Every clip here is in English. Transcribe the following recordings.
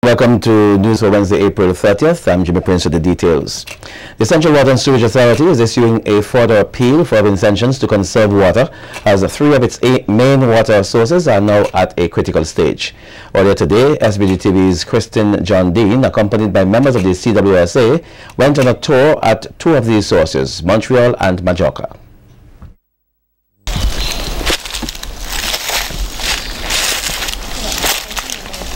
Welcome to News for Wednesday, April 30th. I'm Jimmy Prince with the details. The Central Water and Sewage Authority is issuing a further appeal for intentions to conserve water, as 3 of its 8 main water sources are now at a critical stage. Earlier today, SVG-TV's John Dean, accompanied by members of the CWSA, went on a tour at 2 of these sources, Montreal and Majorca.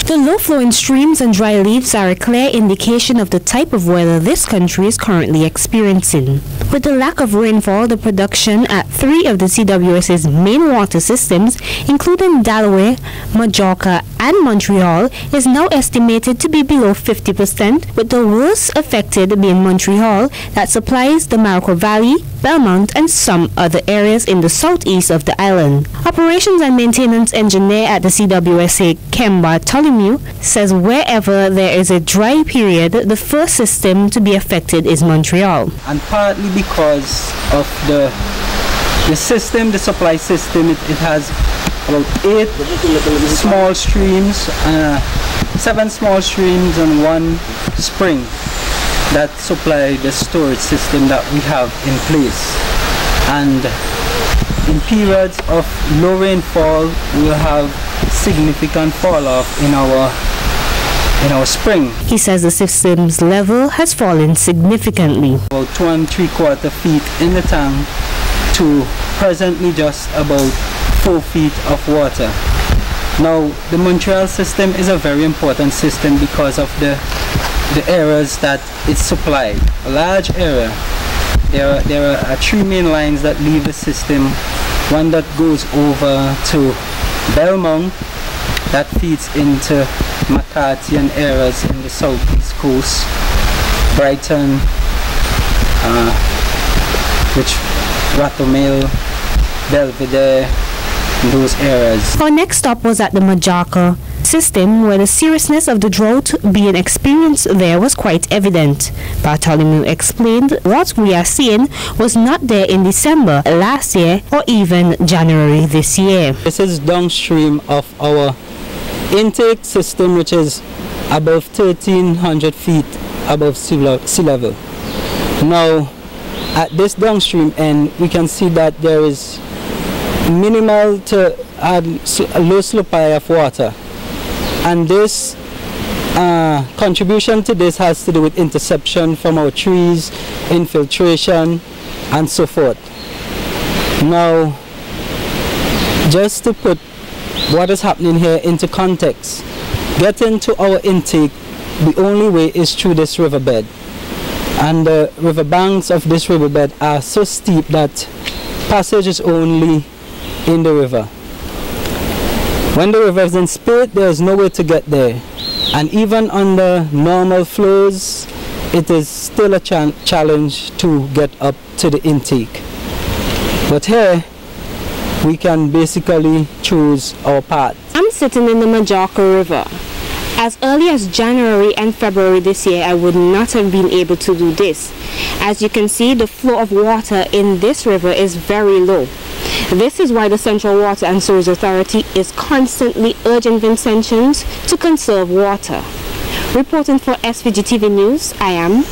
The low-flowing streams and dry leaves are a clear indication of the type of weather this country is currently experiencing. With the lack of rainfall, the production at 3 of the CWS's main water systems, including Delaware, Majorca and Montreal, is now estimated to be below 50%, with the worst affected being Montreal, that supplies the Marco Valley, Belmont and some other areas in the southeast of the island. Operations and maintenance engineer at the CWSA, Bartholomew, says wherever there is a dry period, the first system to be affected is Montreal. And partly because of the system, the supply system, it has about 8 small streams, 7 small streams and 1 spring that supply the storage system that we have in place. And in periods of low rainfall, we will have significant fall off in our spring. He says the system's level has fallen significantly. About 2 3/4 feet in the tank to presently just about 4 feet of water. Now, the Montreal system is a very important system because of the areas that it's supplied. A large area. There are 3 main lines that leave the system. One that goes over to Belmont, that feeds into McCarthy and areas in the southeast coast, Brighton, which Rattomil, Belvedere, those areas. Our next stop was at the Majorca system, where the seriousness of the drought being experienced there was quite evident. Bartholomew explained what we are seeing was not there in December last year or even January this year. This is downstream of our intake system, which is above 1,300 feet above sea level. Now, at this downstream end, we can see that there is minimal to a low supply of water, and this contribution to this has to do with interception from our trees, infiltration and so forth. Now, just to put what is happening here into context, getting to our intake, the only way is through this riverbed, and the riverbanks of this riverbed are so steep that passage is only in the river. When the river is in spate, there is no way to get there, and even under normal flows, it is still a challenge to get up to the intake. But here, we can basically choose our path. I'm sitting in the Majorca River. As early as January and February this year, I would not have been able to do this. As you can see, the flow of water in this river is very low. This is why the Central Water and Sewage Authority is constantly urging intentions to conserve water. Reporting for SVG-TV News, I am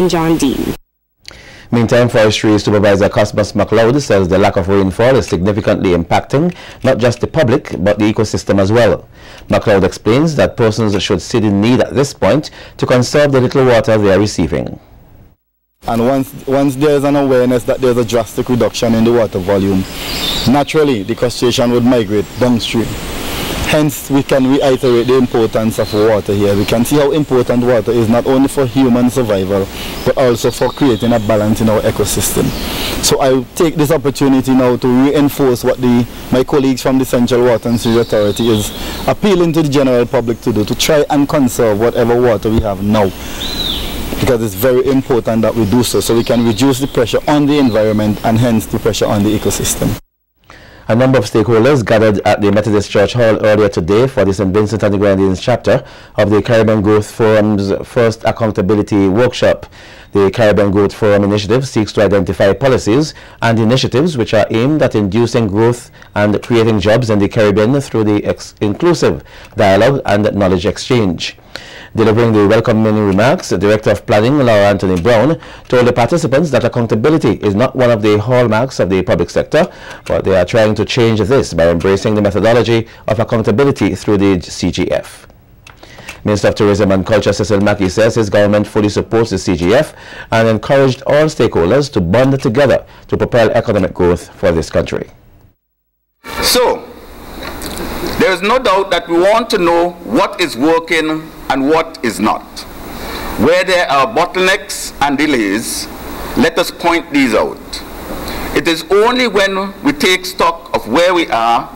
John Dean. Meantime, Forestry Supervisor Cosmas McLeod says the lack of rainfall is significantly impacting not just the public but the ecosystem as well. McLeod explains that persons should see the need at this point to conserve the little water they are receiving. And once there is an awareness that there is a drastic reduction in the water volume, naturally the crustacean would migrate downstream. Hence, we can reiterate the importance of water here. We can see how important water is not only for human survival, but also for creating a balance in our ecosystem. So I will take this opportunity now to reinforce what my colleagues from the Central Water and Sewage Authority is appealing to the general public to do, to try and conserve whatever water we have now. Because it's very important that we do so we can reduce the pressure on the environment and hence the pressure on the ecosystem. A number of stakeholders gathered at the Methodist Church Hall earlier today for the St. Vincent and the Grenadines chapter of the Caribbean Growth Forum's first accountability workshop. The Caribbean Growth Forum initiative seeks to identify policies and initiatives which are aimed at inducing growth and creating jobs in the Caribbean through the inclusive dialogue and knowledge exchange. Delivering the welcoming remarks, the Director of Planning, Laura Anthony Brown, told the participants that accountability is not one of the hallmarks of the public sector, but they are trying to change this by embracing the methodology of accountability through the CGF. Minister of Tourism and Culture Cecil Mackey says his government fully supports the CGF and encouraged all stakeholders to bond together to propel economic growth for this country. So, there is no doubt that we want to know what is working and what is not. Where there are bottlenecks and delays, let us point these out. It is only when we take stock of where we are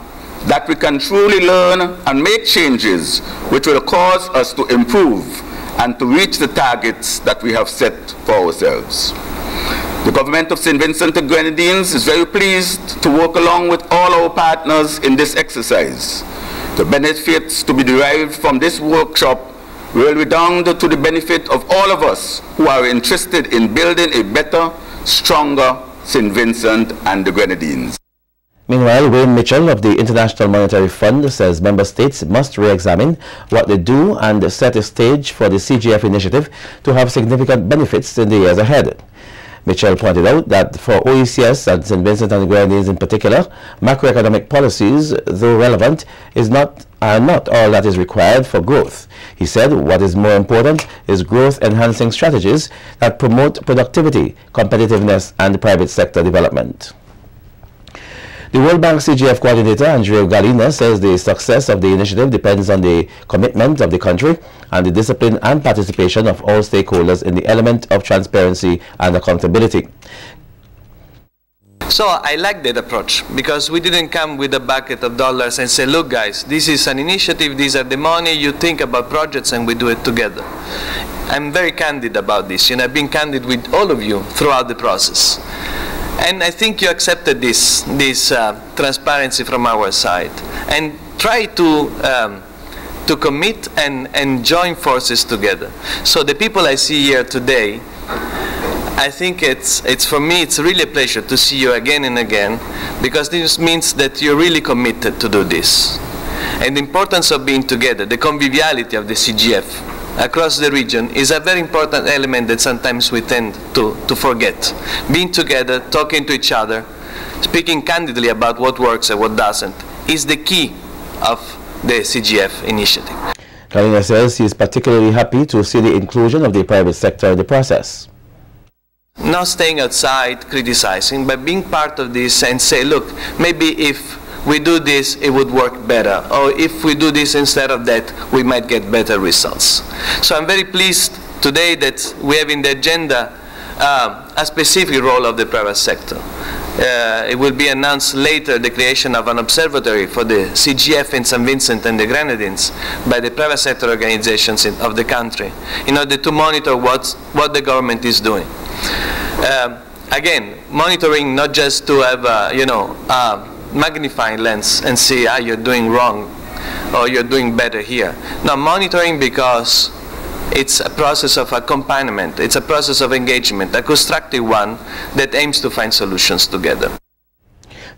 that we can truly learn and make changes which will cause us to improve and to reach the targets that we have set for ourselves. The government of St. Vincent and Grenadines is very pleased to work along with all our partners in this exercise. The benefits to be derived from this workshop will redound to the benefit of all of us who are interested in building a better, stronger St. Vincent and the Grenadines. Meanwhile, Wayne Mitchell of the International Monetary Fund says member states must re-examine what they do and set a stage for the CGF initiative to have significant benefits in the years ahead. Mitchell pointed out that for OECS and St. Vincent and the Grenadines in particular, macroeconomic policies, though relevant, are not all that is required for growth. He said what is more important is growth-enhancing strategies that promote productivity, competitiveness, and private sector development. The World Bank CGF coordinator, Andrea Galina, says the success of the initiative depends on the commitment of the country and the discipline and participation of all stakeholders in the element of transparency and accountability. So I like that approach because we didn't come with a bucket of dollars and say, look guys, this is an initiative, these are the money, you think about projects and we do it together. I'm very candid about this, I've been candid with all of you throughout the process. And I think you accepted this transparency from our side and try to commit and join forces together. So the people I see here today, I think it's for me it's really a pleasure to see you again and again, because this means that you're really committed to do this. And the importance of being together, the conviviality of the CGF across the region is a very important element that sometimes we tend to forget. Being together, talking to each other, speaking candidly about what works and what doesn't is the key of the CGF initiative. Galina says he is particularly happy to see the inclusion of the private sector in the process. Not staying outside criticizing, but being part of this and say, look, maybe if we do this, it would work better. Or if we do this instead of that, we might get better results. So I'm very pleased today that we have in the agenda a specific role of the private sector. It will be announced later, the creation of an observatory for the CGF in St. Vincent and the Grenadines by the private sector organizations of the country in order to monitor what the government is doing. Again, monitoring not just to have magnifying lens and see you're doing wrong or you're doing better here. Now monitoring because it's a process of accompaniment, it's a process of engagement, a constructive one that aims to find solutions together.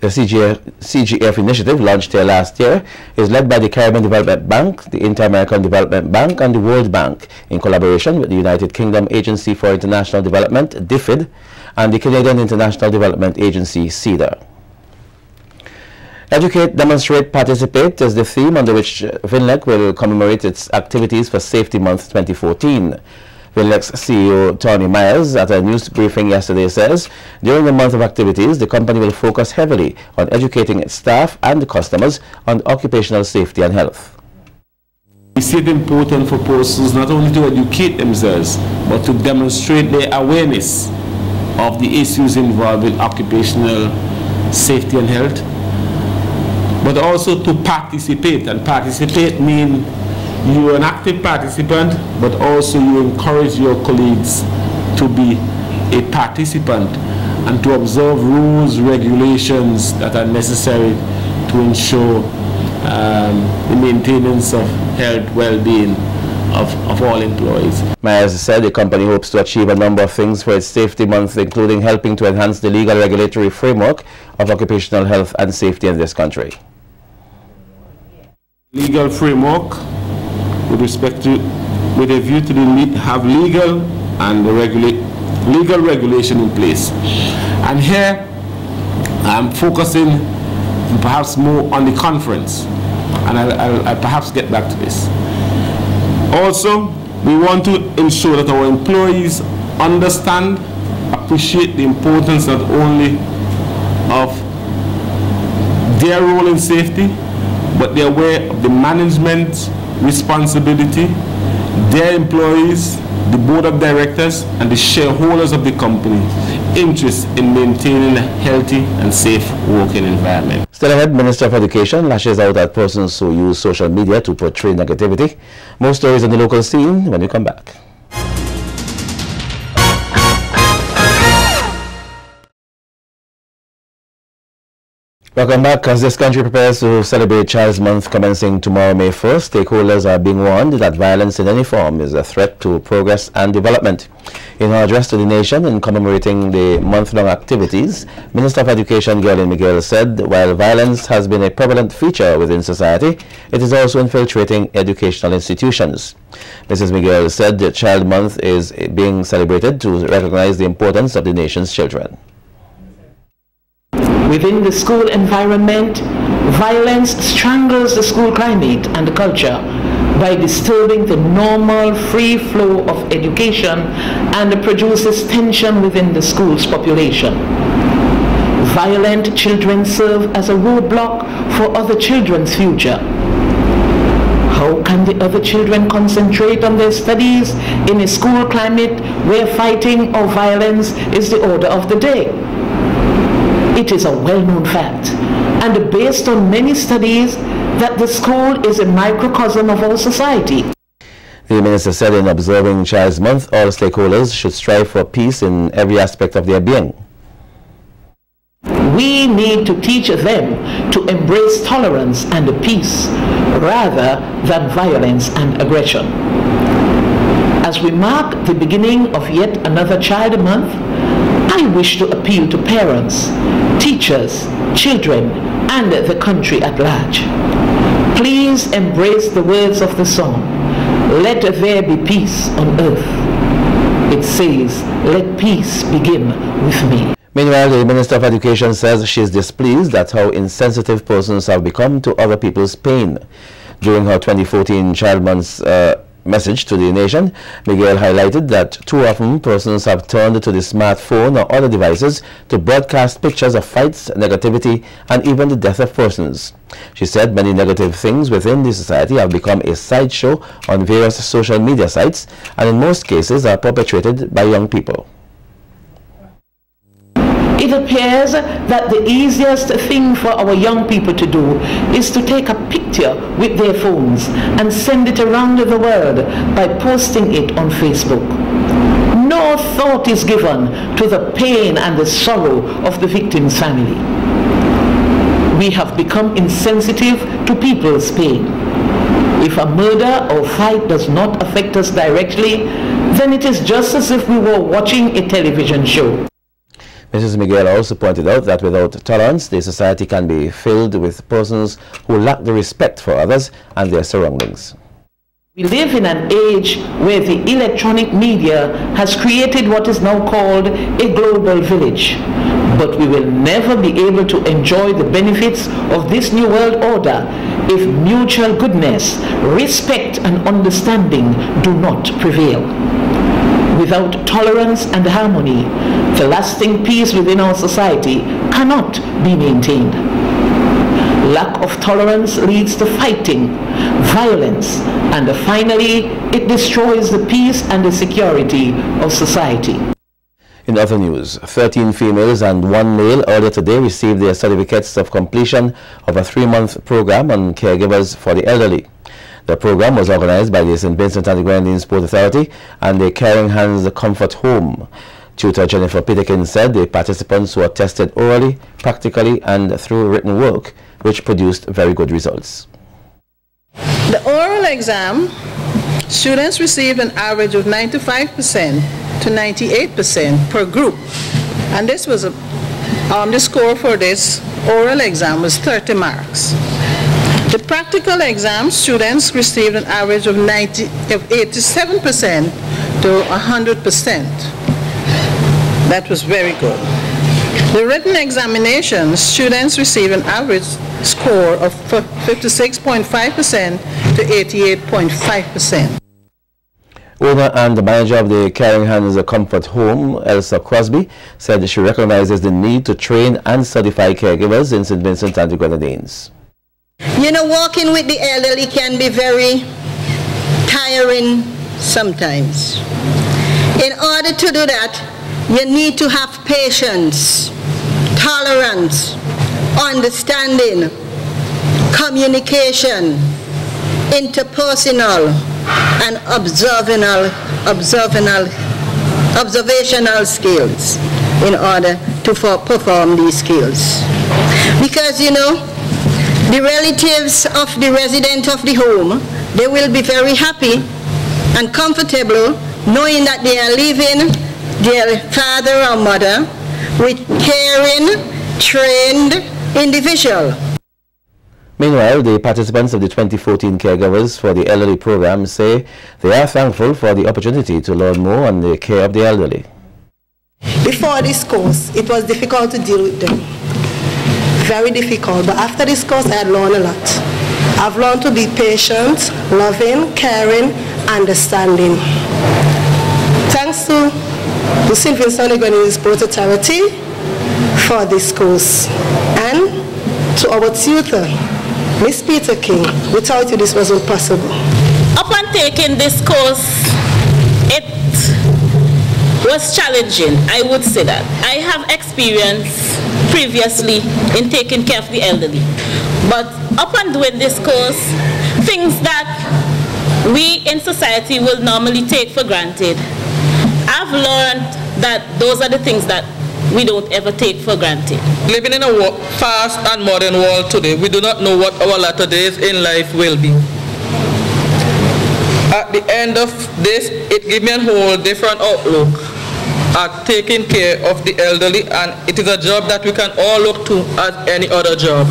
The CGF initiative, launched here last year, is led by the Caribbean Development Bank, the Inter-American Development Bank, and the World Bank, in collaboration with the United Kingdom Agency for International Development, DFID, and the Canadian International Development Agency, CEDAR. Educate, Demonstrate, Participate is the theme under which VINLEC will commemorate its activities for Safety Month 2014. VINLEC's CEO Tony Myers, at a news briefing yesterday, says during the month of activities, the company will focus heavily on educating its staff and the customers on occupational safety and health. We see it important for persons not only to educate themselves, but to demonstrate their awareness of the issues involved with occupational safety and health, but also to participate. And participate means you are an active participant, but also you encourage your colleagues to be a participant and to observe rules, regulations that are necessary to ensure the maintenance of health, well-being of all employees. Myers said the company hopes to achieve a number of things for its Safety Month, including helping to enhance the legal regulatory framework of occupational health and safety in this country. Legal framework with respect to with a view to have legal regulation in place. And here I'm focusing perhaps more on the conference, and I'll perhaps get back to this. Also, we want to ensure that our employees understand, appreciate the importance not only of their role in safety, but they're aware of the management responsibility, their employees, the board of directors, and the shareholders of the company interest in maintaining a healthy and safe working environment. Still ahead, Minister of Education lashes out at persons who use social media to portray negativity. More stories on the local scene when we come back. Welcome back. As this country prepares to celebrate Child's Month commencing tomorrow, May 1st, stakeholders are being warned that violence in any form is a threat to progress and development. In her address to the nation in commemorating the month-long activities, Minister of Education Geraldine Miguel said while violence has been a prevalent feature within society, it is also infiltrating educational institutions. Mrs. Miguel said that Child Month is being celebrated to recognize the importance of the nation's children. Within the school environment, violence strangles the school climate and the culture by disturbing the normal free flow of education and produces tension within the school's population. Violent children serve as a roadblock for other children's future. How can the other children concentrate on their studies in a school climate where fighting or violence is the order of the day? It is a well-known fact, and based on many studies, that the school is a microcosm of our society. The minister said in observing Child's Month, all stakeholders should strive for peace in every aspect of their being. We need to teach them to embrace tolerance and peace rather than violence and aggression. As we mark the beginning of yet another Child Month, I wish to appeal to parents, teachers, children, and the country at large. Please embrace the words of the song, "Let there be peace on earth." It says, "Let peace begin with me." Meanwhile, the Minister of Education says she is displeased at how insensitive persons have become to other people's pain. During her 2014 Child Month message to the nation, Miguel highlighted that too often persons have turned to the smartphone or other devices to broadcast pictures of fights, negativity, and even the death of persons. She said many negative things within the society have become a sideshow on various social media sites, and in most cases are perpetrated by young people. It appears that the easiest thing for our young people to do is to take a picture with their phones and send it around the world by posting it on Facebook. No thought is given to the pain and the sorrow of the victim's family. We have become insensitive to people's pain. If a murder or fight does not affect us directly, then it is just as if we were watching a television show. Mrs. Miguel also pointed out that without tolerance, the society can be filled with persons who lack the respect for others and their surroundings. We live in an age where the electronic media has created what is now called a global village. But we will never be able to enjoy the benefits of this new world order if mutual goodness, respect, and understanding do not prevail. Without tolerance and harmony, the lasting peace within our society cannot be maintained. Lack of tolerance leads to fighting, violence, and finally, it destroys the peace and the security of society. In other news, 13 females and 1 male earlier today received their certificates of completion of a 3-month program on caregivers for the elderly. The program was organized by the St. Vincent and the Grenadines Port Authority and the Caring Hands Comfort Home. Tutor Jennifer Peterkin said the participants were tested orally, practically, and through written work, which produced very good results. The oral exam, students received an average of 95% to 98% per group, and this was the score for this oral exam was 30 marks. The practical exam, students received an average of 87% to 100%. That was very good. The written examination, students received an average score of 56.5% to 88.5%. Owner and the manager of the Caring Hands Comfort Home, Elsa Crosby, said she recognizes the need to train and certify caregivers in St. Vincent and the Grenadines. You know, working with the elderly can be very tiring sometimes. In order to do that, you need to have patience, tolerance, understanding, communication, interpersonal, and observational skills in order to perform these skills. Because, you know, the relatives of the resident of the home, they will be very happy and comfortable knowing that they are leaving their father or mother with caring, trained individual. Meanwhile, the participants of the 2014 Caregivers for the Elderly program say they are thankful for the opportunity to learn more on the care of the elderly. Before this course, it was difficult to deal with them. Very difficult, but after this course, I had learned a lot. I've learned to be patient, loving, caring, understanding. Thanks to the St. Vincent and the Grenadines Port Authority for this course, and to our tutor, Miss Peter King. Without you, this wasn't possible. Upon taking this course, it was challenging, I would say that. I have experience previously in taking care of the elderly, but upon doing this course, things that we in society will normally take for granted, I've learned that those are the things that we don't ever take for granted. Living in a fast and modern world today, we do not know what our latter days in life will be. At the end of this, it gives me a whole different outlook at taking care of the elderly, and it is a job that we can all look to as any other job.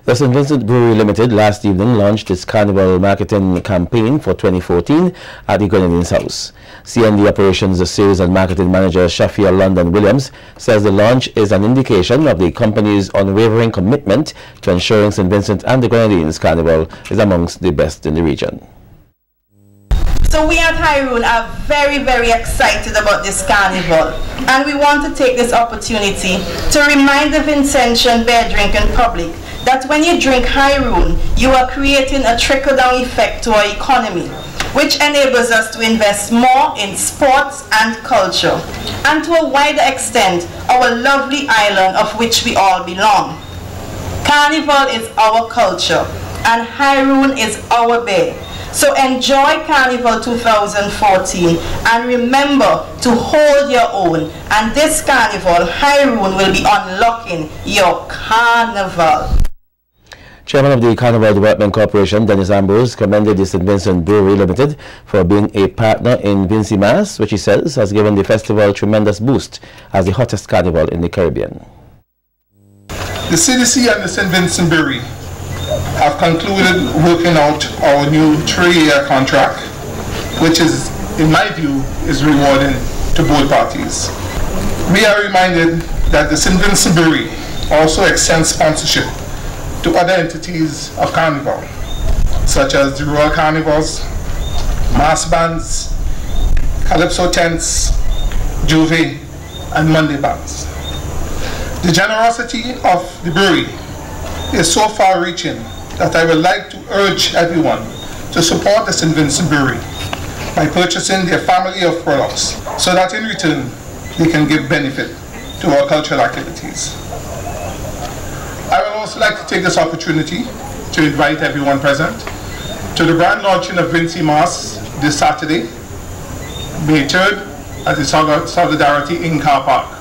The St. Vincent Brewery Limited last evening launched its Carnival marketing campaign for 2014 at the Grenadines House. CND Operations Sales and Marketing Manager Shafia London Williams says the launch is an indication of the company's unwavering commitment to ensuring St. Vincent and the Grenadines Carnival is amongst the best in the region. So we at Hyrule are very, very excited about this carnival, and we want to take this opportunity to remind the Vincentian beer drinking public that when you drink Hyrule, you are creating a trickle-down effect to our economy, which enables us to invest more in sports and culture, and to a wider extent, our lovely island of which we all belong. Carnival is our culture, and Hyrule is our beer. So enjoy Carnival 2014 and remember to hold your own. And this Carnival, Hyrule will be unlocking your carnival. Chairman of the Carnival Development Corporation, Dennis Ambrose, commended the St. Vincent Brewery Limited for being a partner in Vincy Mass, which he says has given the festival a tremendous boost as the hottest carnival in the Caribbean. The CDC and the St. Vincent Brewery have concluded working out our new 3-year contract, which is, in my view, is rewarding to both parties. We are reminded that the St. Vincent Brewery also extends sponsorship to other entities of Carnival, such as the Royal Carnivals, Mass Bands, Calypso Tents, Juve, and Monday Bands. The generosity of the brewery is so far-reaching that I would like to urge everyone to support the St. Vincent Brewery by purchasing their family of products so that in return they can give benefit to our cultural activities. I would also like to take this opportunity to invite everyone present to the brand launching of Vincy Mass this Saturday, May 3rd at the Solidarity in Car Park.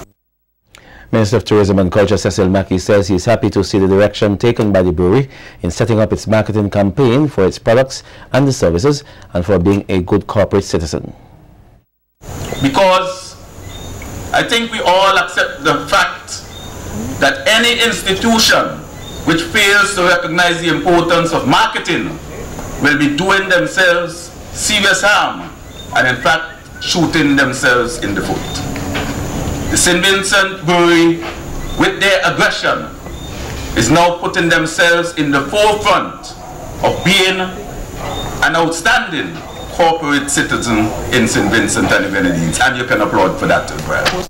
Minister of Tourism and Culture Cecil Mackey says he is happy to see the direction taken by the brewery in setting up its marketing campaign for its products and the services and for being a good corporate citizen. Because I think we all accept the fact that any institution which fails to recognize the importance of marketing will be doing themselves serious harm and in fact shooting themselves in the foot. The St. Vincent Brewery, with their aggression, is now putting themselves in the forefront of being an outstanding corporate citizen in St. Vincent and the Grenadines, and you can applaud for that as well.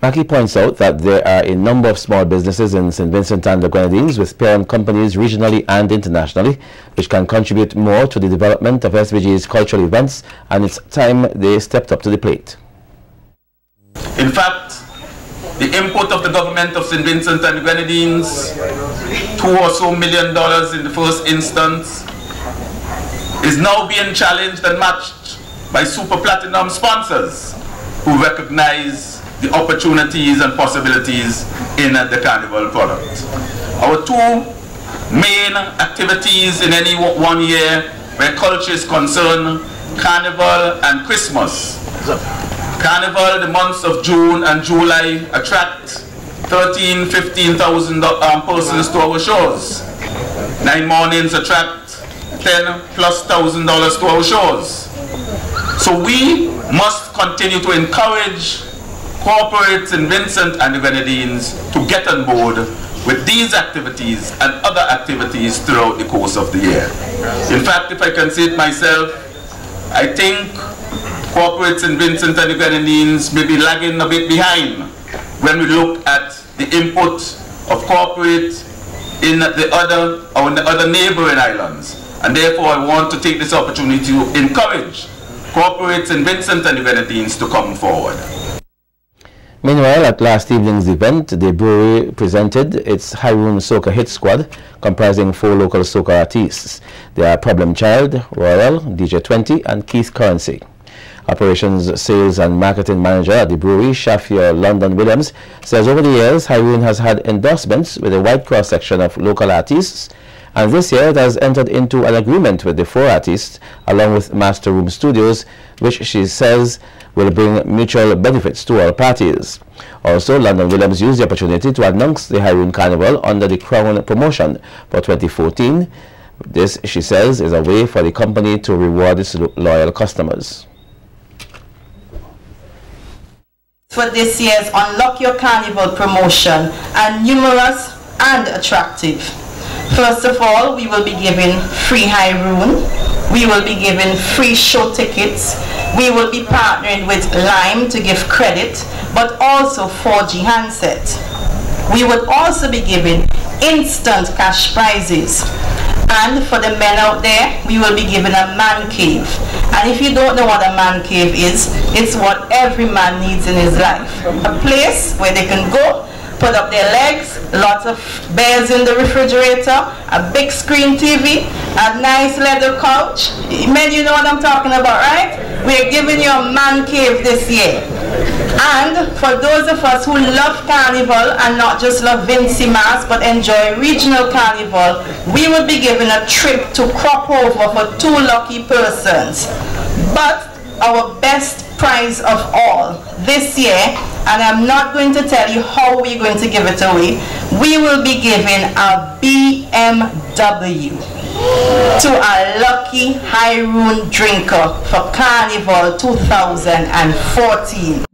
Mackie points out that there are a number of small businesses in St. Vincent and the Grenadines with parent companies regionally and internationally which can contribute more to the development of SVG's cultural events, and it's time they stepped up to the plate. In fact, the input of the government of St. Vincent and the Grenadines, $2 or so million in the first instance, is now being challenged and matched by super platinum sponsors who recognize the opportunities and possibilities in the Carnival product. Our two main activities in any one year where culture is concerned, Carnival and Christmas. Carnival, the months of June and July, attract 15,000 persons to our shows. 9 mornings attract $10,000+ to our shows. So we must continue to encourage corporates in Vincent and the Grenadines to get on board with these activities and other activities throughout the course of the year. In fact, if I can say it myself, I think corporates in Vincent and the Grenadines may be lagging a bit behind when we look at the input of corporate in the other neighboring islands. And therefore I want to take this opportunity to encourage corporates in Vincent and the Grenadines to come forward. Meanwhile, at last evening's event, the brewery presented its Haroon Soca Hit Squad, comprising 4 local soca artists. They are Problem Child, Royal, DJ 20, and Keith Currency. Operations, Sales and Marketing Manager at the brewery, Shafia London Williams, says over the years, Haroon has had endorsements with a wide cross-section of local artists, and this year it has entered into an agreement with the 4 artists, along with Master Room Studios, which she says will bring mutual benefits to all parties. Also, London Williams used the opportunity to announce the Haroon Carnival under the Crown promotion for 2014. This, she says, is a way for the company to reward its loyal customers. For this year's Unlock Your Carnival promotion are numerous and attractive. First of all, we will be giving free Haroon. We will be giving free show tickets. We will be partnering with Lime to give credit, but also 4G handset. We would also be giving instant cash prizes. And for the men out there, we will be giving a man cave. And if you don't know what a man cave is, it's what every man needs in his life. A place where they can go, put up their legs, lots of bears in the refrigerator, a big screen TV, a nice leather couch. Men, you know what I'm talking about, right? We're giving you a man cave this year. And for those of us who love Carnival and not just love Vincy Mass but enjoy regional Carnival, we will be given a trip to Crop Over for 2 lucky persons. But our best prize of all this year, and I'm not going to tell you how we're going to give it away, we will be giving a BMW to a lucky Haroon drinker for Carnival 2014.